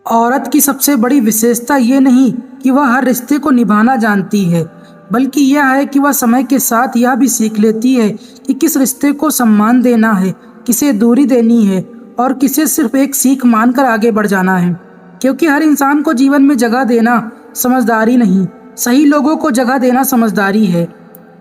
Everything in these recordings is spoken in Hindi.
औरत की सबसे बड़ी विशेषता ये नहीं कि वह हर रिश्ते को निभाना जानती है, बल्कि यह है कि वह समय के साथ यह भी सीख लेती है कि किस रिश्ते को सम्मान देना है, किसे दूरी देनी है और किसे सिर्फ एक सीख मानकर आगे बढ़ जाना है। क्योंकि हर इंसान को जीवन में जगह देना समझदारी नहीं, सही लोगों को जगह देना समझदारी है।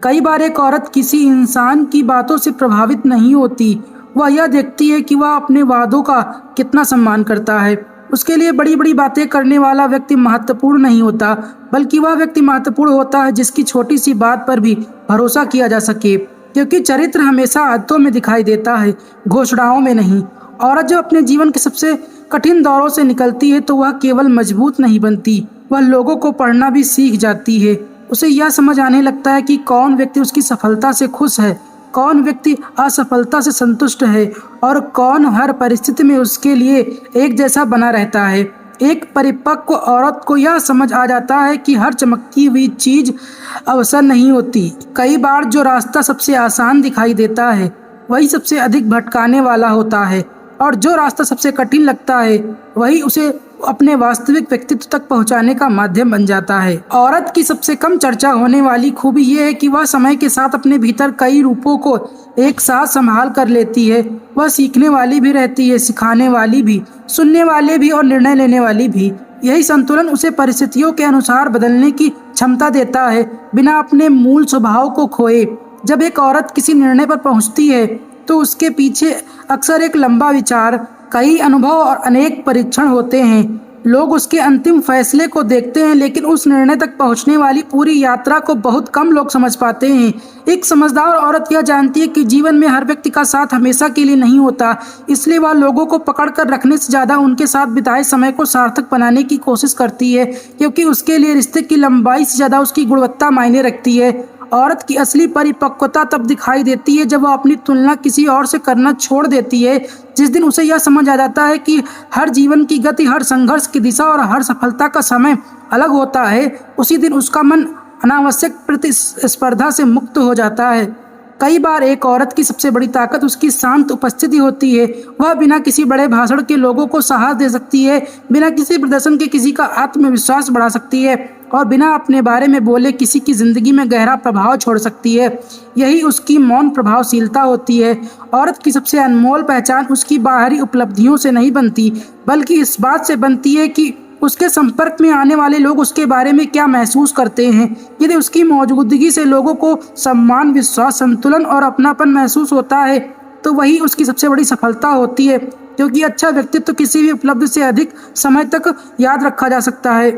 कई बार एक औरत किसी इंसान की बातों से प्रभावित नहीं होती, वह यह देखती है कि वह अपने वादों का कितना सम्मान करता है। उसके लिए बड़ी बड़ी बातें करने वाला व्यक्ति महत्वपूर्ण नहीं होता, बल्कि वह व्यक्ति महत्वपूर्ण होता है जिसकी छोटी सी बात पर भी भरोसा किया जा सके। क्योंकि चरित्र हमेशा आदतों में दिखाई देता है, घोषणाओं में नहीं। औरत जब अपने जीवन के सबसे कठिन दौरों से निकलती है तो वह केवल मजबूत नहीं बनती, वह लोगों को पढ़ना भी सीख जाती है। उसे यह समझ आने लगता है कि कौन व्यक्ति उसकी सफलता से खुश है, कौन व्यक्ति असफलता से संतुष्ट है और कौन हर परिस्थिति में उसके लिए एक जैसा बना रहता है। एक परिपक्व औरत को यह समझ आ जाता है कि हर चमकती हुई चीज अवसर नहीं होती। कई बार जो रास्ता सबसे आसान दिखाई देता है वही सबसे अधिक भटकाने वाला होता है, और जो रास्ता सबसे कठिन लगता है वही उसे अपने वास्तविक व्यक्तित्व तक पहुंचाने का माध्यम बन जाता है। औरत की सबसे कम चर्चा होने वाली खूबी यह है कि वह समय के साथ अपने भीतर कई रूपों को एक साथ संभाल कर लेती है। वह सीखने वाली भी रहती है, सिखाने वाली भी, सुनने वाले भी और निर्णय लेने वाली भी। यही संतुलन उसे परिस्थितियों के अनुसार बदलने की क्षमता देता है, बिना अपने मूल स्वभाव को खोए। जब एक औरत किसी निर्णय पर पहुंचती है तो उसके पीछे अक्सर एक लंबा विचार, कई अनुभव और अनेक परीक्षण होते हैं। लोग उसके अंतिम फैसले को देखते हैं, लेकिन उस निर्णय तक पहुंचने वाली पूरी यात्रा को बहुत कम लोग समझ पाते हैं। एक समझदार औरत यह जानती है कि जीवन में हर व्यक्ति का साथ हमेशा के लिए नहीं होता, इसलिए वह लोगों को पकड़ कर रखने से ज्यादा उनके साथ बिताए समय को सार्थक बनाने की कोशिश करती है, क्योंकि उसके लिए रिश्ते की लंबाई से ज्यादा उसकी गुणवत्ता मायने रखती है। औरत की असली परिपक्वता तब दिखाई देती है जब वह अपनी तुलना किसी और से करना छोड़ देती है। जिस दिन उसे यह समझ आ जाता है कि हर जीवन की गति, हर संघर्ष की दिशा और हर सफलता का समय अलग होता है, उसी दिन उसका मन अनावश्यक प्रतिस्पर्धा से मुक्त हो जाता है। कई बार एक औरत की सबसे बड़ी ताकत उसकी शांत उपस्थिति होती है। वह बिना किसी बड़े भाषण के लोगों को साहस दे सकती है, बिना किसी प्रदर्शन के किसी का आत्मविश्वास बढ़ा सकती है और बिना अपने बारे में बोले किसी की जिंदगी में गहरा प्रभाव छोड़ सकती है। यही उसकी मौन प्रभावशीलता होती है। औरत की सबसे अनमोल पहचान उसकी बाहरी उपलब्धियों से नहीं बनती, बल्कि इस बात से बनती है कि उसके संपर्क में आने वाले लोग उसके बारे में क्या महसूस करते हैं। यदि उसकी मौजूदगी से लोगों को सम्मान, विश्वास, संतुलन और अपनापन महसूस होता है तो वही उसकी सबसे बड़ी सफलता होती है, क्योंकि अच्छा व्यक्तित्व किसी भी उपलब्धि से अधिक समय तक याद रखा जा सकता है।